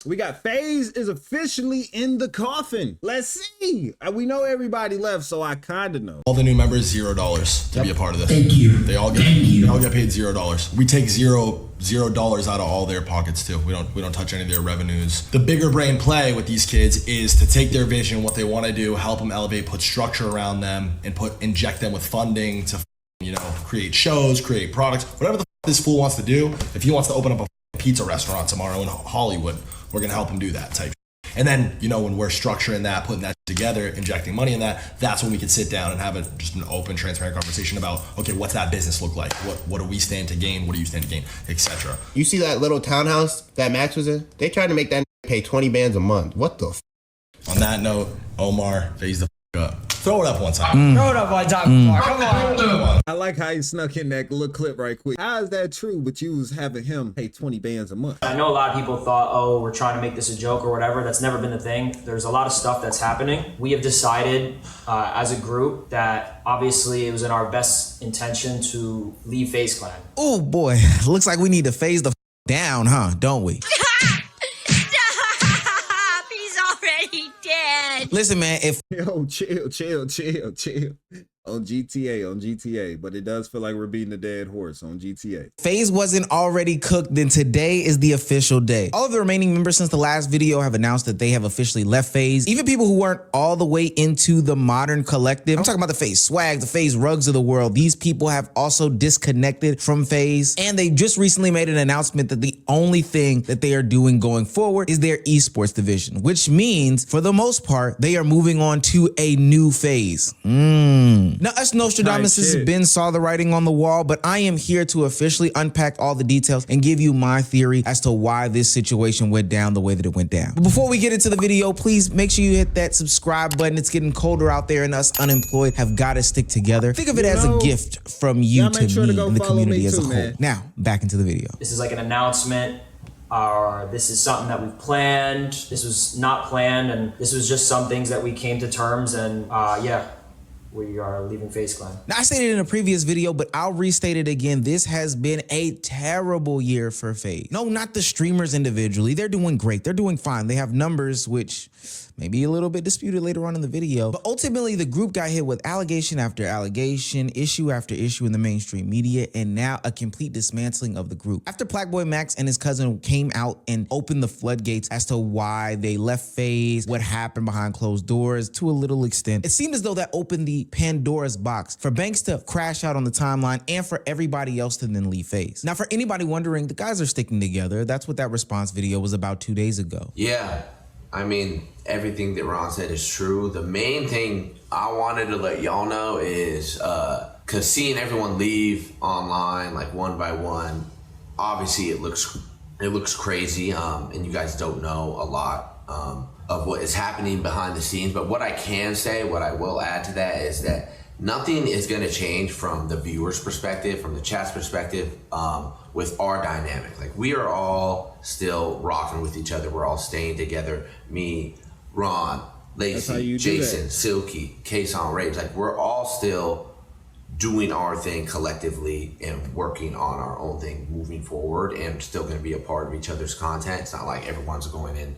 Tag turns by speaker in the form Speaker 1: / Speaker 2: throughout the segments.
Speaker 1: We got FaZe is officially in the coffin. Let's see. We know everybody left, so I kind of know.
Speaker 2: All the new members, $0 to be a part of this.
Speaker 3: Thank you.
Speaker 2: They all get paid $0. We take $0 out of all their pockets too. We don't touch any of their revenues. The bigger brain play with these kids is to take their vision, what they want to do, help them elevate, put structure around them, and inject them with funding to, you know, create shows, create products, whatever the this fool wants to do. If he wants to open up a pizza restaurant tomorrow in Hollywood, we're gonna help him do that type. And then, you know, when we're structuring that, putting that together, injecting money in that, that's when we can sit down and have just an open, transparent conversation about, okay, what's that business look like? What do we stand to gain? What do you stand to gain, etc.
Speaker 4: You see that little townhouse that Max was in? They tried to make that pay 20 bands a month. What the f?
Speaker 2: On that note, Omar, FaZe the f up. Throw it up one time.
Speaker 3: Throw it up one time. Come on.
Speaker 1: I like how he snuck in that little clip right quick. How is that true, but you was having him pay 20 bands a month?
Speaker 5: I know a lot of people thought, oh, we're trying to make this a joke or whatever. That's never been the thing. There's a lot of stuff that's happening. We have decided as a group that obviously it was in our best intention to leave FaZe Clan.
Speaker 6: Oh boy, looks like we need to phase the down, huh? Don't we? Listen, man, if
Speaker 1: Yo, chill. On GTA, but it does feel like we're beating a dead horse on GTA.
Speaker 6: FaZe wasn't already cooked, then today is the official day. All of the remaining members since the last video have announced that they have officially left FaZe. Even people who weren't all the way into the modern collective. I'm talking about the FaZe swag, the FaZe rugs of the world. These people have also disconnected from FaZe. And they just recently made an announcement that the only thing that they are doing going forward is their esports division, which means for the most part, they are moving on to a new FaZe. Now, us Nostradamuses been saw the writing on the wall, but I am here to officially unpack all the details and give you my theory as to why this situation went down the way that it went down. But before we get into the video, please make sure you hit that subscribe button. It's getting colder out there and us unemployed have got to stick together. Think of it as a gift from you to me and the community as a whole. Now, back into the video.
Speaker 5: This is like an announcement. This is something that we've planned. This was not planned, and this was just some things that we came to terms, and yeah. We are leaving FaZe Clan.
Speaker 6: Now, I stated in a previous video, but I'll restate it again. This has been a terrible year for FaZe. No, not the streamers individually. They're doing great. They're doing fine. They have numbers which may be a little bit disputed later on in the video. But ultimately, the group got hit with allegation after allegation, issue after issue in the mainstream media, and now a complete dismantling of the group. After Blackboy Max and his cousin came out and opened the floodgates as to why they left FaZe, what happened behind closed doors, to a little extent, it seemed as though that opened the Pandora's box for Banks to crash out on the timeline and for everybody else to then leave FaZe. Now, for anybody wondering, the guys are sticking together. That's what that response video was about 2 days ago.
Speaker 7: Yeah, I mean, everything that Ron said is true. The main thing I wanted to let y'all know is, cause seeing everyone leave online, like one by one, obviously it looks crazy, and you guys don't know a lot of what is happening behind the scenes. But what I can say, what I will add to that is that nothing is gonna change from the viewer's perspective, from the chat's perspective, with our dynamic. Like, we are all still rocking with each other. We're all staying together. Me, Ron, Lacey, Jason, Silky, Kason, Rage. Like, we're all still doing our thing collectively and working on our own thing moving forward, and still gonna be a part of each other's content. It's not like everyone's going in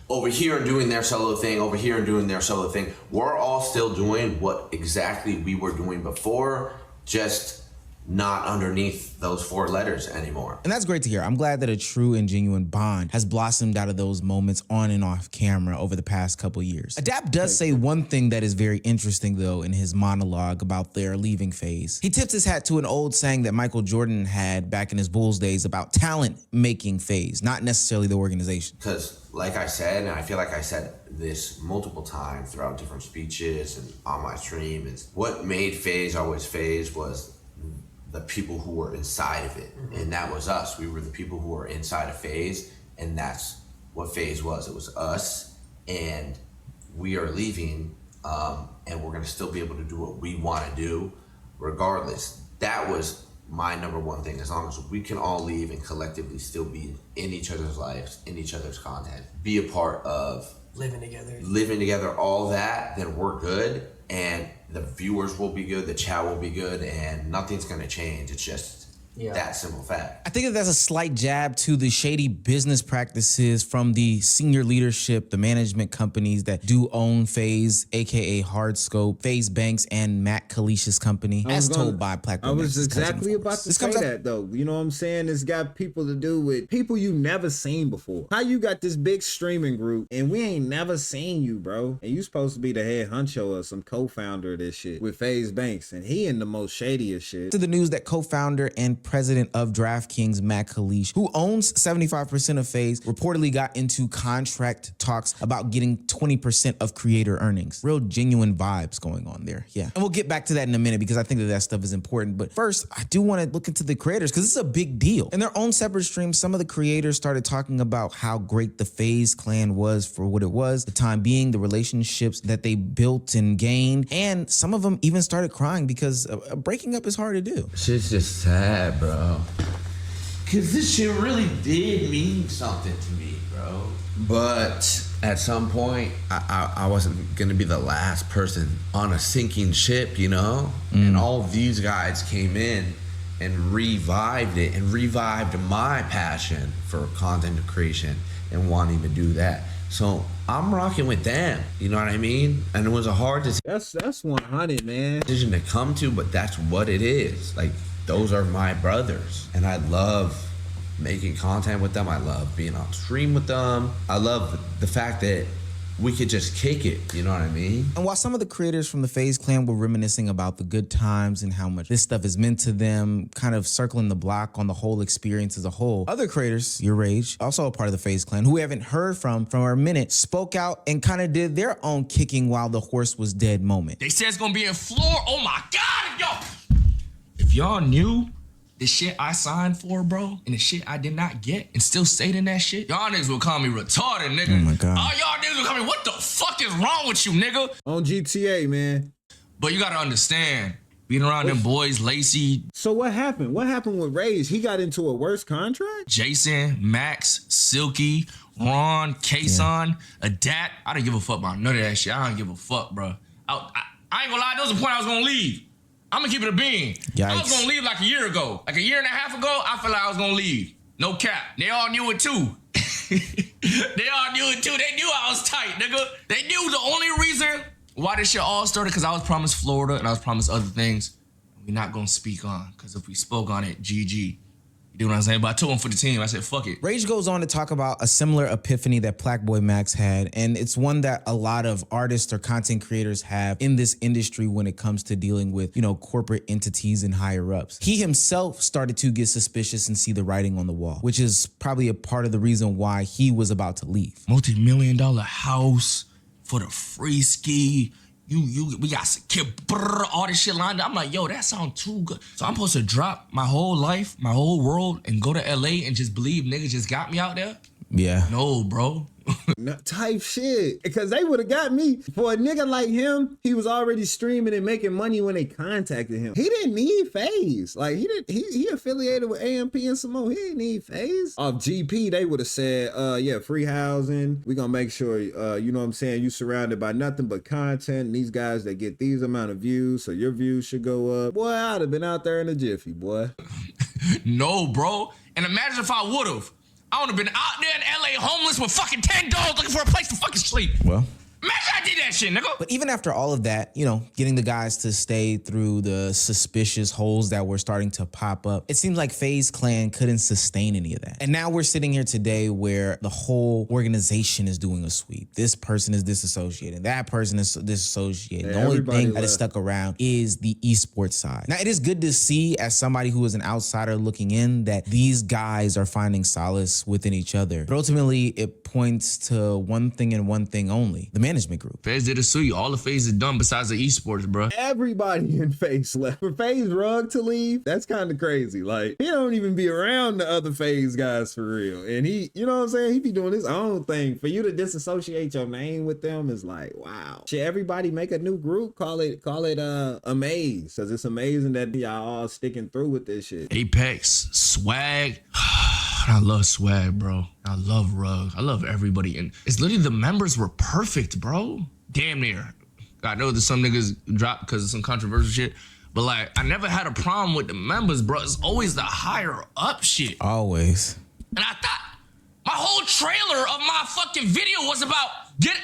Speaker 7: over here and doing their solo thing, over here and doing their solo thing. We're all still doing what exactly we were doing before, just not underneath those 4 letters anymore.
Speaker 6: And that's great to hear. I'm glad that a true and genuine bond has blossomed out of those moments on and off camera over the past couple years. Adapt does say one thing that is very interesting though in his monologue about their leaving FaZe. He tips his hat to an old saying that Michael Jordan had back in his Bulls days about talent making FaZe, not necessarily the organization.
Speaker 7: Because like I said, and I feel like I said this multiple times throughout different speeches and on my stream, is what made FaZe always FaZe was the people who were inside of it. And that was us. We were the people who were inside of FaZe, and that's what FaZe was. It was us, and we are leaving, and we're gonna still be able to do what we wanna do regardless. That was my #1 thing. As long as we can all leave and collectively still be in each other's lives, in each other's content, be a part of
Speaker 3: living together,
Speaker 7: all that, then we're good. And the viewers will be good, the chat will be good, and nothing's gonna change. It's just
Speaker 5: Yeah.
Speaker 7: That simple fact.
Speaker 6: I think that that's a slight jab to the shady business practices from the senior leadership, the management companies that do own FaZe, aka Hardscope, FaZe Banks, and Matt Kalish's company, as told by Black.
Speaker 1: I was exactly about to say that though. You know what I'm saying? It's got people to do with people you never seen before. How you got this big streaming group and we ain't never seen you, bro? And you supposed to be the head honcho or some co-founder of this shit with FaZe Banks, and he in the most shadiest shit.
Speaker 6: To the news that co-founder and president of DraftKings, Matt Kalish, who owns 75% of FaZe, reportedly got into contract talks about getting 20% of creator earnings. Real genuine vibes going on there. Yeah. And we'll get back to that in a minute because I think that that stuff is important. But first, I do want to look into the creators because it's a big deal. In their own separate streams, some of the creators started talking about how great the FaZe clan was for what it was, the time being, the relationships that they built and gained. And some of them even started crying because breaking up is hard to do.
Speaker 7: Shit's just sad, bro. Cause this shit really did mean something to me, bro. But at some point, I wasn't gonna be the last person on a sinking ship, you know? And all of these guys came in and revived it and revived my passion for content creation and wanting to do that. So I'm rocking with them, you know what I mean? And it was a hard decision.
Speaker 1: That's 100, man.
Speaker 7: Decision to come to, but that's what it is. Like, those are my brothers, and I love making content with them. I love being on stream with them. I love the fact that we could just kick it, you know what I mean?
Speaker 6: And while some of the creators from the FaZe clan were reminiscing about the good times and how much this stuff is meant to them, kind of circling the block on the whole experience as a whole, other creators, your age, also a part of the FaZe clan, who we haven't heard from a minute, spoke out and kind of did their own kicking while the horse was dead moment.
Speaker 8: They said it's gonna be in floor. Oh my God, if y'all knew the shit I signed for, bro, and the shit I did not get and still stayed in that shit, y'all niggas will call me retarded, nigga.
Speaker 6: Oh my God.
Speaker 8: All y'all niggas will call me, what the fuck is wrong with you, nigga?
Speaker 1: On GTA, man.
Speaker 8: But you gotta understand, being around them boys, Lacey,
Speaker 1: So what happened? What happened with Rage? He got into a worse contract?
Speaker 8: Jason, Max, Silky, Ron, Kason, Adapt. I didn't give a fuck about none of that shit. I don't give a fuck, bro. I ain't gonna lie, there was a point I was gonna leave. I'm gonna keep it a bean.
Speaker 6: Yikes.
Speaker 8: I was gonna leave like a year ago. Like a year and a half ago, I felt like I was gonna leave. No cap. They all knew it too. They all knew it too. They knew I was tight, nigga. They knew the only reason why this shit all started because I was promised Florida and I was promised other things we're not gonna speak on. Because if we spoke on it, GG. You know what I'm saying? But I told him for the team, I said, fuck it.
Speaker 6: Rage goes on to talk about a similar epiphany that Blackboy Max had, and it's one that a lot of artists or content creators have in this industry when it comes to dealing with, you know, corporate entities and higher ups. He himself started to get suspicious and see the writing on the wall, which is probably a part of the reason why he was about to leave.
Speaker 8: Multi-million-dollar house for the free ski. We got secure, all this shit lined up. I'm like, yo, that sounds too good. So I'm supposed to drop my whole life, my whole world, and go to LA and just believe niggas just got me out there?
Speaker 6: Yeah.
Speaker 8: No, bro.
Speaker 1: Type shit. Because they would have got me. For a nigga like him, he was already streaming and making money when they contacted him. He didn't need FaZe. Like, he affiliated with AMP and Simone. He didn't need FaZe. Off GP, they would have said, yeah, free housing. We gonna make sure, you know what I'm saying, you surrounded by nothing but content. And these guys that get these amount of views, so your views should go up. Boy, I'd have been out there in a jiffy, boy.
Speaker 8: No, bro. And imagine if I would've. I would have been out there in LA homeless with fucking 10 dogs looking for a place to fucking sleep.
Speaker 6: Well,
Speaker 8: imagine I did that shit, nigga.
Speaker 6: But even after all of that, you know, getting the guys to stay through the suspicious holes that were starting to pop up, it seems like FaZe clan couldn't sustain any of that. And now we're sitting here today where the whole organization is doing a sweep. This person is disassociated. That person is disassociated. The only thing that is stuck around is the esports side. Now, it is good to see, as somebody who is an outsider looking in, that these guys are finding solace within each other. But ultimately, it points to one thing and one thing only: the management group.
Speaker 8: FaZe did a sweep. All the FaZe is done besides the esports, bro.
Speaker 1: Everybody in FaZe left. For FaZe Rug to leave, that's kind of crazy. Like, he don't even be around the other FaZe guys for real. And he, you know what I'm saying? He be doing his own thing. For you to disassociate your name with them is like, wow. Should everybody make a new group? Call it Amaze. Cause it's amazing that y'all all sticking through with this shit.
Speaker 8: Apex, Swag. I love Swag, bro. I love Rug. I love everybody. And it's literally the members were perfect, bro. Damn near. I know that some niggas dropped because of some controversial shit, But like, I never had a problem with the members, bro. It's always the higher up shit.
Speaker 6: Always.
Speaker 8: And I thought my whole trailer of my fucking video was about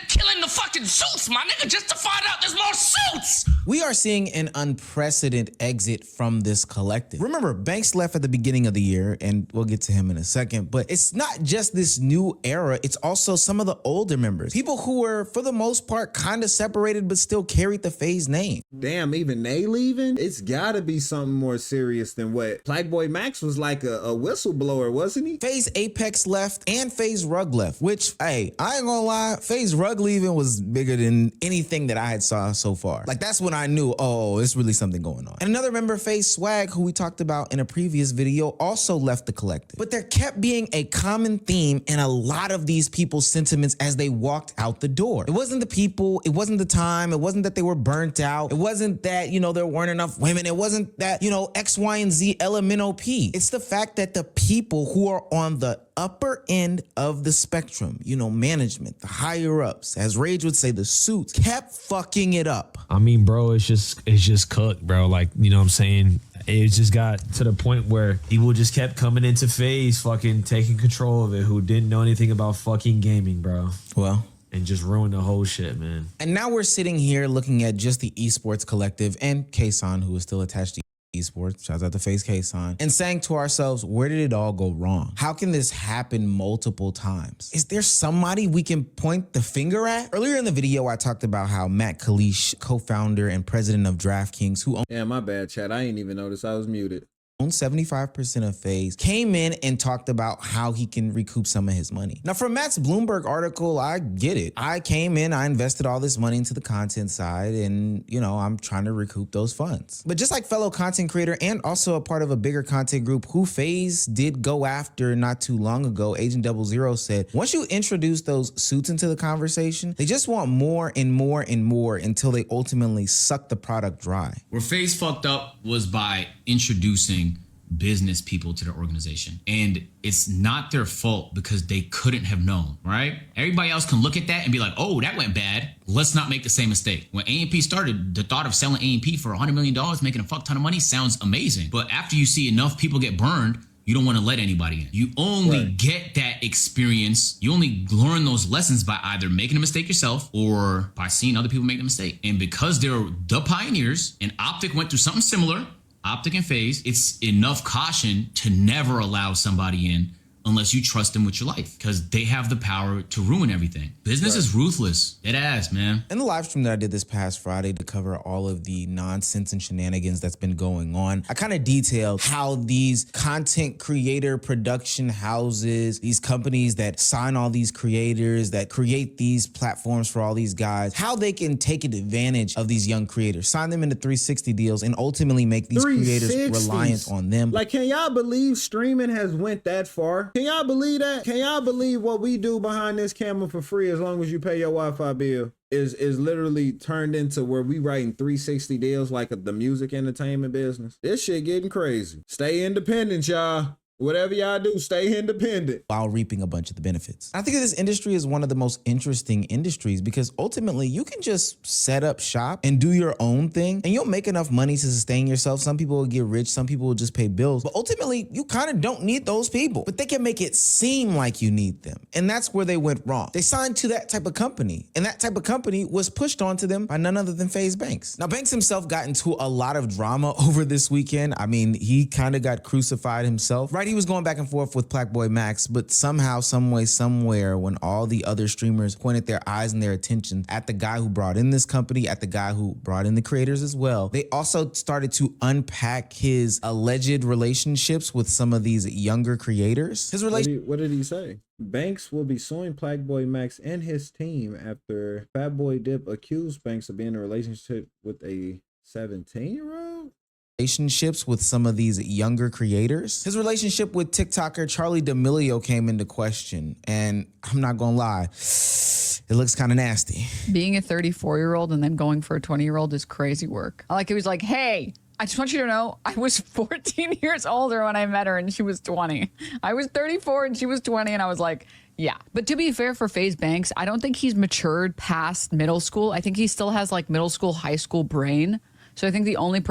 Speaker 8: killing the fucking suits, my nigga, just to find out there's more suits.
Speaker 6: We are seeing an unprecedented exit from this collective. Remember, Banks left at the beginning of the year, and we'll get to him in a second, but it's not just this new era, it's also some of the older members. People who were, for the most part, kind of separated, but still carried the FaZe name.
Speaker 1: Damn, even they leaving? It's gotta be something more serious than what Blackboy Max was like a whistleblower, wasn't he?
Speaker 6: FaZe Apex left and FaZe Rug left, which, hey, I ain't gonna lie, FaZe Rug leaving was bigger than anything that I had saw so far. Like, that's when I knew, oh, it's really something going on. And another member, FaZe Swag, who we talked about in a previous video, also left the collective. But there kept being a common theme in a lot of these people's sentiments as they walked out the door. It wasn't the people, it wasn't the time, it wasn't that they were burnt out, it wasn't that, you know, there weren't enough women, it wasn't that, you know, X, Y, and Z, LMNOP. It's the fact that the people who are on the upper end of the spectrum, you know, management, the higher ups, as Rage would say, the suits, kept fucking it up.
Speaker 9: I mean, bro, it's just cooked, bro. Like, you know what I'm saying? It just got to the point where people just kept coming into FaZe, fucking taking control of it, who didn't know anything about fucking gaming, bro.
Speaker 6: Well,
Speaker 9: and just ruined the whole shit, man.
Speaker 6: And now we're sitting here looking at just the esports collective and Kason, who is still attached to esports, shouts out to FaZe Kason, and saying to ourselves, where did it all go wrong? How can this happen multiple times? Is there somebody we can point the finger at? Earlier in the video, I talked about how Matt Kalish, co-founder and president of DraftKings, who
Speaker 1: Yeah, my bad, chat. I ain't even noticed I was muted.
Speaker 6: 75% of FaZe, came in and talked about how he can recoup some of his money. Now, from Matt's Bloomberg article, I get it. I came in, I invested all this money into the content side, and, you know, I'm trying to recoup those funds. But just like fellow content creator and also a part of a bigger content group who FaZe did go after not too long ago, Agent 00 said, once you introduce those suits into the conversation, they just want more and more and more until they ultimately suck the product dry.
Speaker 10: Where FaZe fucked up was by introducing business people to their organization. And it's not their fault because they couldn't have known, right? Everybody else can look at that and be like, oh, that went bad. Let's not make the same mistake. When AMP started, the thought of selling AMP for $100 million, making a fuck ton of money sounds amazing. But after you see enough people get burned, you don't want to let anybody in. You only get that experience. You only learn those lessons by either making a mistake yourself or by seeing other people make the mistake. And because they're the pioneers and Optic went through something similar, Optic and FaZe, it's enough caution to never allow somebody in unless you trust them with your life, because they have the power to ruin everything. Business is ruthless. It ass, man.
Speaker 6: In the live stream that I did this past Friday to cover all of the nonsense and shenanigans that's been going on, I kind of detailed how these content creator production houses, these companies that sign all these creators, that create these platforms for all these guys, how they can take advantage of these young creators, sign them into 360 deals, and ultimately make these creators reliant on them.
Speaker 1: Like, can y'all believe streaming has went that far? Can y'all believe that? Can y'all believe what we do behind this camera for free as long as you pay your Wi-Fi bill is literally turned into where we writing 360 deals like the music entertainment business? This shit getting crazy. Stay independent, y'all. Whatever y'all do, stay independent.
Speaker 6: While reaping a bunch of the benefits. I think this industry is one of the most interesting industries because ultimately you can just set up shop and do your own thing and you'll make enough money to sustain yourself. Some people will get rich, some people will just pay bills, but ultimately you kind of don't need those people, but they can make it seem like you need them. And that's where they went wrong. They signed to that type of company and that type of company was pushed onto them by none other than FaZe Banks. Now Banks himself got into a lot of drama over this weekend. I mean, he kind of got crucified himself, right? He was going back and forth with Blackboy Max, but somehow, some way, somewhere, when all the other streamers pointed their eyes and their attention at the guy who brought in this company, at the guy who brought in the creators as well, they also started to unpack his alleged relationships with some of these younger creators. His
Speaker 1: What did he say? Banks will be suing Blackboy Max and his team after Fatboy Dip accused Banks of being in a relationship with a 17-year-old?
Speaker 6: Relationships with some of these younger creators. His relationship with TikToker Charlie D'Amelio came into question, and I'm not gonna lie, it looks kind of nasty.
Speaker 11: Being a 34-year-old and then going for a 20-year-old is crazy work. Like, he was like, hey, I just want you to know I was 14 years older when I met her and she was 20. I was 34 and she was 20, and I was like, yeah. But to be fair for FaZe Banks, I don't think he's matured past middle school. I think he still has like middle school, high school brain. So I think the only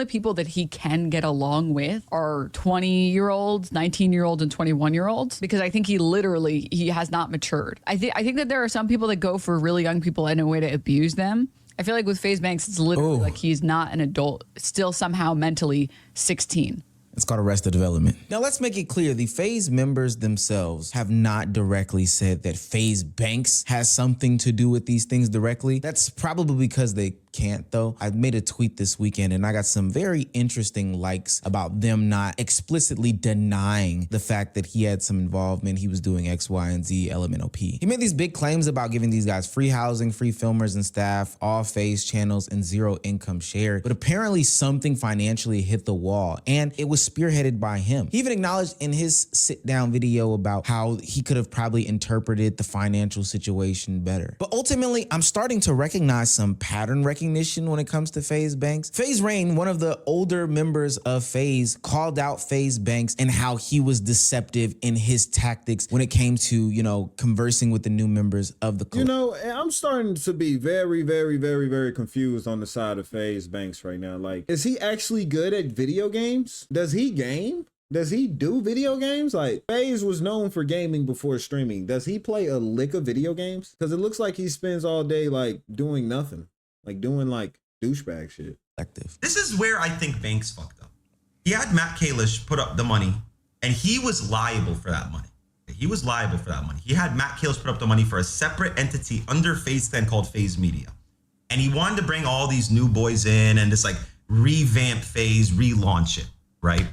Speaker 11: people that he can get along with are 20-year-olds, 19-year-olds, and 21-year-olds, because I think he has not matured. I think that there are some people that go for really young people in a way to abuse them. I feel like with FaZe Banks, it's literally like he's not an adult, still somehow mentally 16.
Speaker 6: It's called Arrested Development. Now let's make it clear, the FaZe members themselves have not directly said that FaZe Banks has something to do with these things directly. That's probably because they can't though. I made a tweet this weekend and I got some very interesting likes about them not explicitly denying the fact that he had some involvement. He was doing X, Y, and Z, LMNOP. He made these big claims about giving these guys free housing, free filmers and staff, all FaZe channels, and zero income share. But apparently something financially hit the wall and it was spearheaded by him. He even acknowledged in his sit down video about how he could have probably interpreted the financial situation better. But ultimately, I'm starting to recognize some pattern recognition when it comes to FaZe Banks. FaZe Rain, one of the older members of FaZe, called out FaZe Banks and how he was deceptive in his tactics when it came to, you know, conversing with the new members of the club.
Speaker 1: You know, I'm starting to be very, very, very, very confused on the side of FaZe Banks right now. Like, is he actually good at video games? Does he game? Does he do video games? Like, FaZe was known for gaming before streaming. Does he play a lick of video games? Because it looks like he spends all day like doing nothing. Like doing like douchebag shit.
Speaker 12: This is where I think Banks fucked up. He had Matt Kalish put up the money and he was liable for that money. He was liable for that money. He had Matt Kalish put up the money for a separate entity under FaZe Clan called FaZe Media. And he wanted to bring all these new boys in and just like revamp FaZe, relaunch it, right?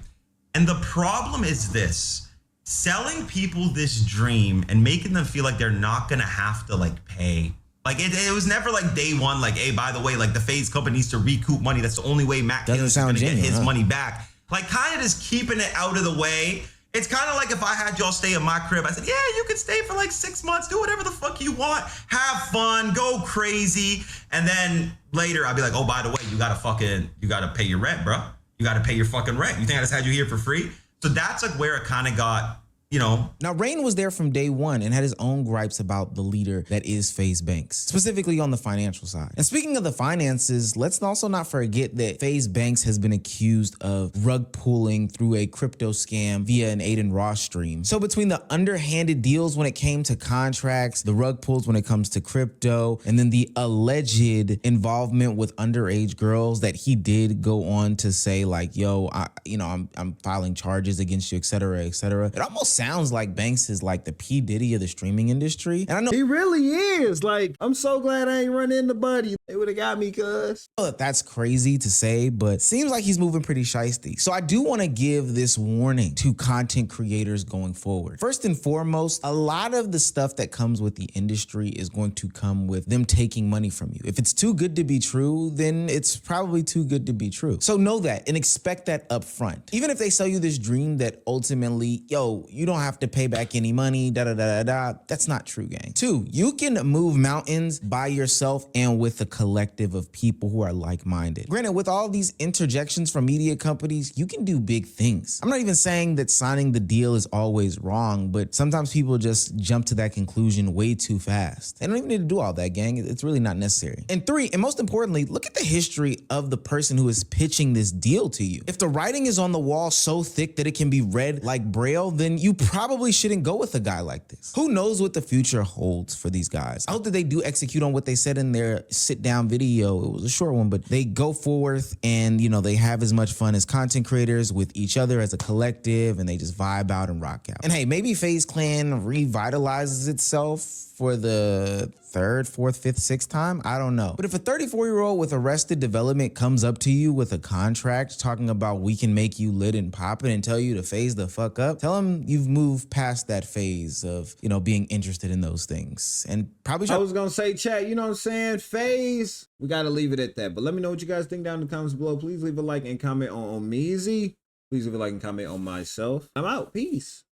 Speaker 12: And the problem is this: selling people this dream and making them feel like they're not gonna have to like pay. Like it was never like day one, like, hey, by the way, like the FaZe company needs to recoup money. That's the only way Matt Kalish is gonna get his money back. Like kind of just keeping it out of the way. It's kind of like if I had y'all stay in my crib, I said, yeah, you can stay for like 6 months, do whatever the fuck you want, have fun, go crazy. And then later I'd be like, oh, by the way, you gotta pay your rent, bro. You gotta pay your fucking rent. You think I just had you here for free? So that's like where it kind of got, you know.
Speaker 6: Now, Rain was there from day one and had his own gripes about the leader that is FaZe Banks, specifically on the financial side. And speaking of the finances, let's also not forget that FaZe Banks has been accused of rug pulling through a crypto scam via an Aiden Ross stream. So between the underhanded deals when it came to contracts, the rug pulls when it comes to crypto, and then the alleged involvement with underage girls that he did go on to say like, yo, I'm filing charges against you, et cetera, et cetera. It almost sounds like Banks is like the P. Diddy of the streaming industry. And I know
Speaker 1: he really is. Like, I'm so glad I ain't run into Buddy. They would have got me, cuz.
Speaker 6: That's crazy to say, but seems like he's moving pretty shiesty. So I do want to give this warning to content creators going forward. First and foremost, a lot of the stuff that comes with the industry is going to come with them taking money from you. If it's too good to be true, then it's probably too good to be true. So know that and expect that up front. Even if they sell you this dream that ultimately, yo, you don't have to pay back any money, that's not true, gang. 2, you can move mountains by yourself and with a collective of people who are like-minded. Granted, with all these interjections from media companies, you can do big things. I'm not even saying that signing the deal is always wrong, but sometimes people just jump to that conclusion way too fast. They don't even need to do all that, gang. It's really not necessary. And 3, and most importantly, look at the history of the person who is pitching this deal to you. If the writing is on the wall so thick that it can be read like Braille, then you probably shouldn't go with a guy like this. Who knows what the future holds for these guys? I hope that they do execute on what they said in their sit down video. It was a short one, but they go forth and, you know, they have as much fun as content creators with each other as a collective, and they just vibe out and rock out. And hey, maybe FaZe Clan revitalizes itself for the 3rd, 4th, 5th, 6th time. I don't know. But if a 34-year-old with Arrested Development comes up to you with a contract talking about we can make you lit and poppin' and tell you to phase the fuck up, tell him you've moved past that phase of, you know, being interested in those things. And probably
Speaker 1: I was gonna say, chat, you know what I'm saying? FaZe, we gotta leave it at that. But let me know what you guys think down in the comments below. Please leave a like and comment on Meezy. Please leave a like and comment on myself. I'm out. Peace.